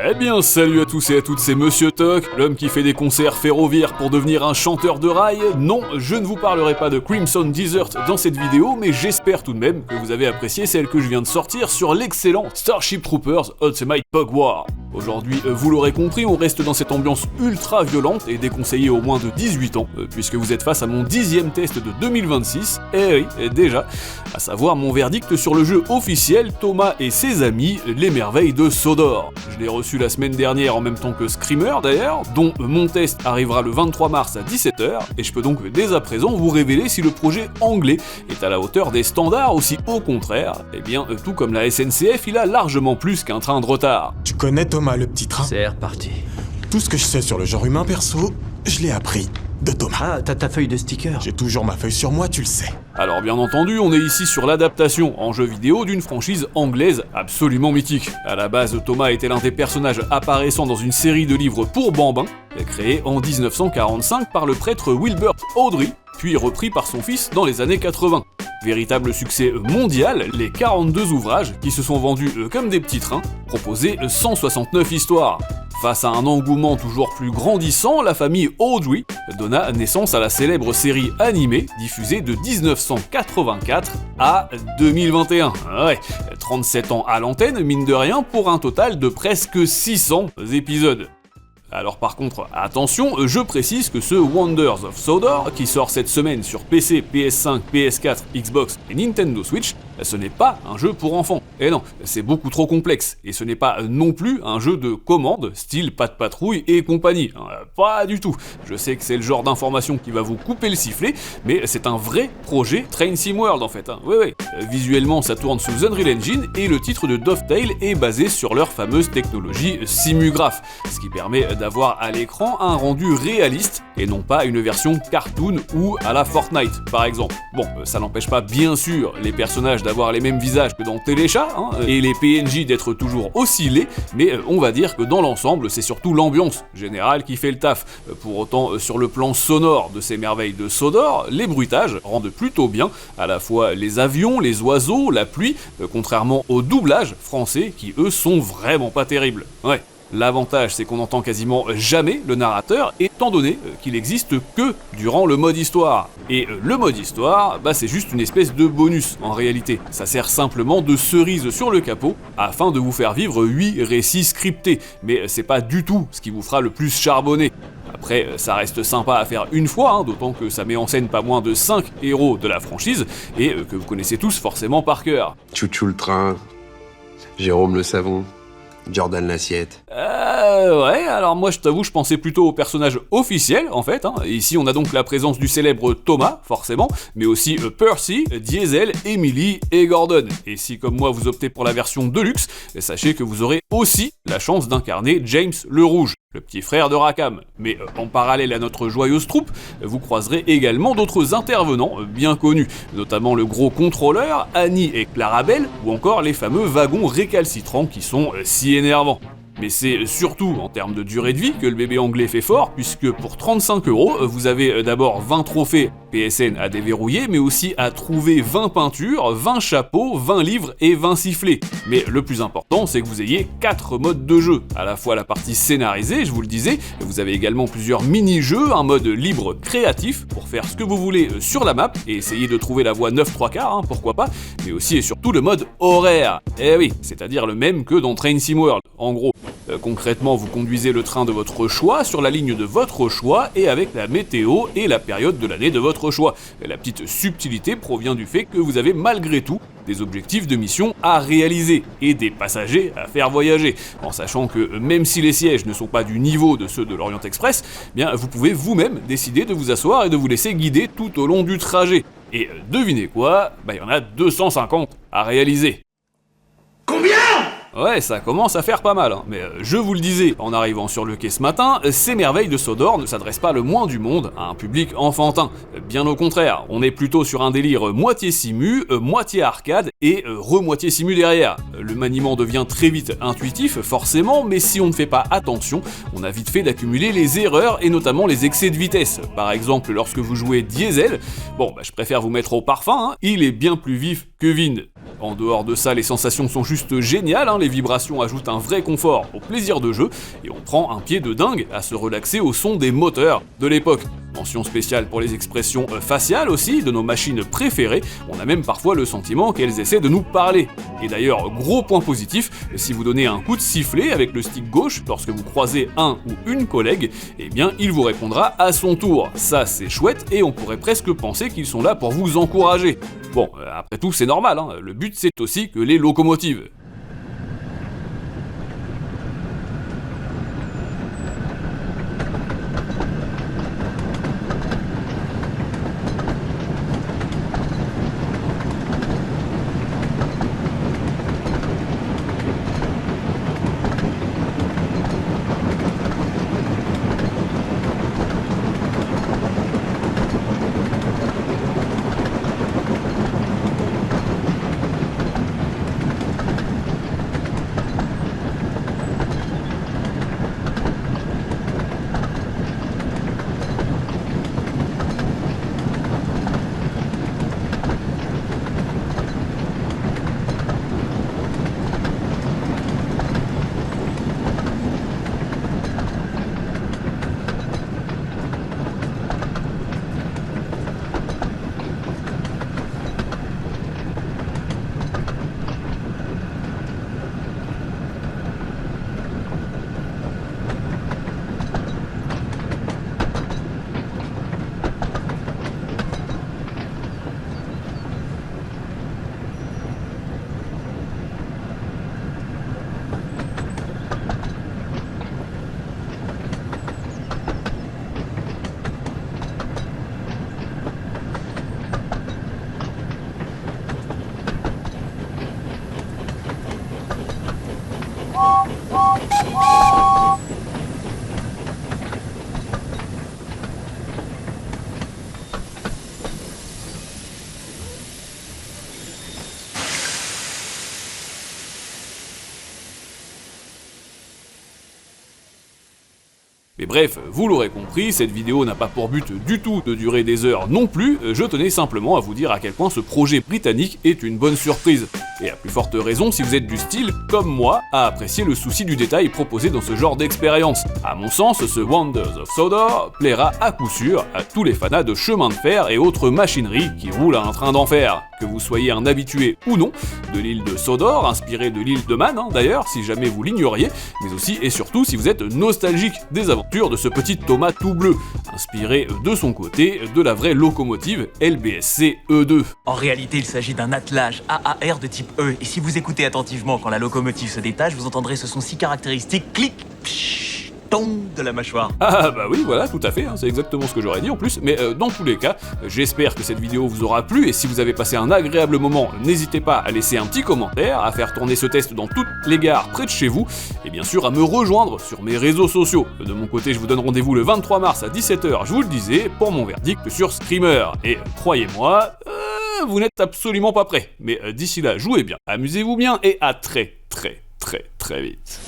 Eh bien, salut à tous et à toutes, c'est Monsieur Toc, l'homme qui fait des concerts ferroviaires pour devenir un chanteur de rail. Non, je ne vous parlerai pas de Crimson Desert dans cette vidéo, mais j'espère tout de même que vous avez apprécié celle que je viens de sortir sur l'excellent Starship Troopers Ultimate Bug War. Aujourd'hui, vous l'aurez compris, on reste dans cette ambiance ultra violente et déconseillée aux moins de 18 ans, puisque vous êtes face à mon 10e test de 2026, et oui, déjà, à savoir mon verdict sur le jeu officiel Thomas et ses amis, les merveilles de Sodor. Je l'ai reçu la semaine dernière en même temps que Screamer d'ailleurs, dont mon test arrivera le 23 mars à 17h, et je peux donc dès à présent vous révéler si le projet anglais est à la hauteur des standards ou si au contraire, eh bien tout comme la SNCF, il a largement plus qu'un train de retard. Tu connais Thomas le petit train? C'est reparti. Tout ce que je sais sur le genre humain perso, je l'ai appris de Thomas. Ah, t'as ta feuille de sticker. J'ai toujours ma feuille sur moi, tu le sais. Alors bien entendu, on est ici sur l'adaptation en jeu vidéo d'une franchise anglaise absolument mythique. À la base, Thomas était l'un des personnages apparaissant dans une série de livres pour bambins, créée en 1945 par le prêtre Wilbert Awdry, puis repris par son fils dans les années 80. Véritable succès mondial, les 42 ouvrages, qui se sont vendus comme des petits trains, proposaient 169 histoires. Face à un engouement toujours plus grandissant, la famille Awdry donna naissance à la célèbre série animée diffusée de 1984 à 2021. Ouais, 37 ans à l'antenne, mine de rien, pour un total de presque 600 épisodes. Alors par contre, attention, je précise que ce Wonders of Sodor, qui sort cette semaine sur PC, PS5, PS4, Xbox et Nintendo Switch, ce n'est pas un jeu pour enfants. Et non, c'est beaucoup trop complexe. Et ce n'est pas non plus un jeu de commande, style Pas de patrouille et compagnie. Pas du tout. Je sais que c'est le genre d'information qui va vous couper le sifflet, mais c'est un vrai projet Train Sim World en fait. Oui. Visuellement, ça tourne sous Unreal Engine et le titre de Dovetail est basé sur leur fameuse technologie Simugraph, ce qui permet d'avoir à l'écran un rendu réaliste et non pas une version cartoon ou à la Fortnite par exemple. Bon, ça n'empêche pas bien sûr les personnages d'avoir les mêmes visages que dans Téléchat, et les PNJ d'être toujours aussi laids, mais on va dire que dans l'ensemble, c'est surtout l'ambiance générale qui fait le taf. Pour autant, sur le plan sonore de ces merveilles de Sodor, les bruitages rendent plutôt bien, à la fois les avions, les oiseaux, la pluie, contrairement aux doublages français qui eux sont vraiment pas terribles. Ouais. L'avantage, c'est qu'on n'entend quasiment jamais le narrateur, étant donné qu'il existe que durant le mode histoire. Et le mode histoire, c'est juste une espèce de bonus en réalité. Ça sert simplement de cerise sur le capot afin de vous faire vivre 8 récits scriptés. Mais c'est pas du tout ce qui vous fera le plus charbonner. Après, ça reste sympa à faire une fois, d'autant que ça met en scène pas moins de 5 héros de la franchise, et que vous connaissez tous forcément par cœur. Chouchou le train, Jérôme le savon, Jordan l'assiette. Ouais, alors moi je t'avoue, je pensais plutôt au personnage officiel en fait. Ici on a donc la présence du célèbre Thomas, forcément, mais aussi Percy, Diesel, Emily et Gordon. Et si comme moi vous optez pour la version Deluxe, sachez que vous aurez aussi la chance d'incarner James le Rouge, le petit frère de Rackham. Mais en parallèle à notre joyeuse troupe, vous croiserez également d'autres intervenants bien connus, notamment le gros contrôleur, Annie et Clarabelle, ou encore les fameux wagons récalcitrants qui sont si énervants. Mais c'est surtout en termes de durée de vie que le bébé anglais fait fort, puisque pour 35 €, vous avez d'abord 20 trophées PSN à déverrouiller, mais aussi à trouver 20 peintures, 20 chapeaux, 20 livres et 20 sifflets. Mais le plus important, c'est que vous ayez 4 modes de jeu. À la fois la partie scénarisée, je vous le disais, vous avez également plusieurs mini-jeux, un mode libre créatif pour faire ce que vous voulez sur la map et essayer de trouver la voie 9 3/4, pourquoi pas, mais aussi et surtout le mode horaire. Eh oui, c'est-à-dire le même que dans Train Sim World, en gros. Concrètement, vous conduisez le train de votre choix sur la ligne de votre choix et avec la météo et la période de l'année de votre choix. La petite subtilité provient du fait que vous avez malgré tout des objectifs de mission à réaliser et des passagers à faire voyager, en sachant que même si les sièges ne sont pas du niveau de ceux de l'Orient Express, bien vous pouvez vous-même décider de vous asseoir et de vous laisser guider tout au long du trajet. Et devinez quoi, il y en a 250 à réaliser. Ouais, ça commence à faire pas mal, mais je vous le disais en arrivant sur le quai ce matin, ces merveilles de Sodor ne s'adressent pas le moins du monde à un public enfantin. Bien au contraire, on est plutôt sur un délire moitié simu, moitié arcade et remoitié simu derrière. Le maniement devient très vite intuitif, forcément, mais si on ne fait pas attention, on a vite fait d'accumuler les erreurs et notamment les excès de vitesse. Par exemple, lorsque vous jouez Diesel, je préfère vous mettre au parfum, il est bien plus vif que Vind. En dehors de ça, les sensations sont juste géniales, les vibrations ajoutent un vrai confort au plaisir de jeu, et on prend un pied de dingue à se relaxer au son des moteurs de l'époque. Mention spéciale pour les expressions faciales aussi, de nos machines préférées, on a même parfois le sentiment qu'elles essaient de nous parler. Et d'ailleurs, gros point positif, si vous donnez un coup de sifflet avec le stick gauche lorsque vous croisez un ou une collègue, eh bien il vous répondra à son tour. Ça c'est chouette et on pourrait presque penser qu'ils sont là pour vous encourager. Bon, après tout c'est normal, le but c'est aussi que les locomotives. Mais bref, vous l'aurez compris, cette vidéo n'a pas pour but du tout de durer des heures non plus, je tenais simplement à vous dire à quel point ce projet britannique est une bonne surprise. Et à plus forte raison si vous êtes du style, comme moi, à apprécier le souci du détail proposé dans ce genre d'expérience. À mon sens, ce Wonders of Sodor plaira à coup sûr à tous les fanas de chemin de fer et autres machineries qui roulent à un train d'enfer. Que vous soyez un habitué ou non de l'île de Sodor, inspirée de l'île de Man d'ailleurs, si jamais vous l'ignoriez, mais aussi et surtout si vous êtes nostalgique des aventures de ce petit Thomas tout bleu, inspiré de son côté de la vraie locomotive LBSC E2. En réalité, il s'agit d'un attelage AAR de type E, et si vous écoutez attentivement quand la locomotive se détache, vous entendrez ce son si caractéristique, clic, pshhh, tombe de la mâchoire. Ah bah oui, voilà, tout à fait, c'est exactement ce que j'aurais dit en plus, mais dans tous les cas, j'espère que cette vidéo vous aura plu, et si vous avez passé un agréable moment, n'hésitez pas à laisser un petit commentaire, à faire tourner ce test dans toutes les gares près de chez vous, et bien sûr à me rejoindre sur mes réseaux sociaux. De mon côté, je vous donne rendez-vous le 23 mars à 17h, je vous le disais, pour mon verdict sur Screamer, et croyez-moi, vous n'êtes absolument pas prêts, mais d'ici là, jouez bien, amusez-vous bien, et à très vite.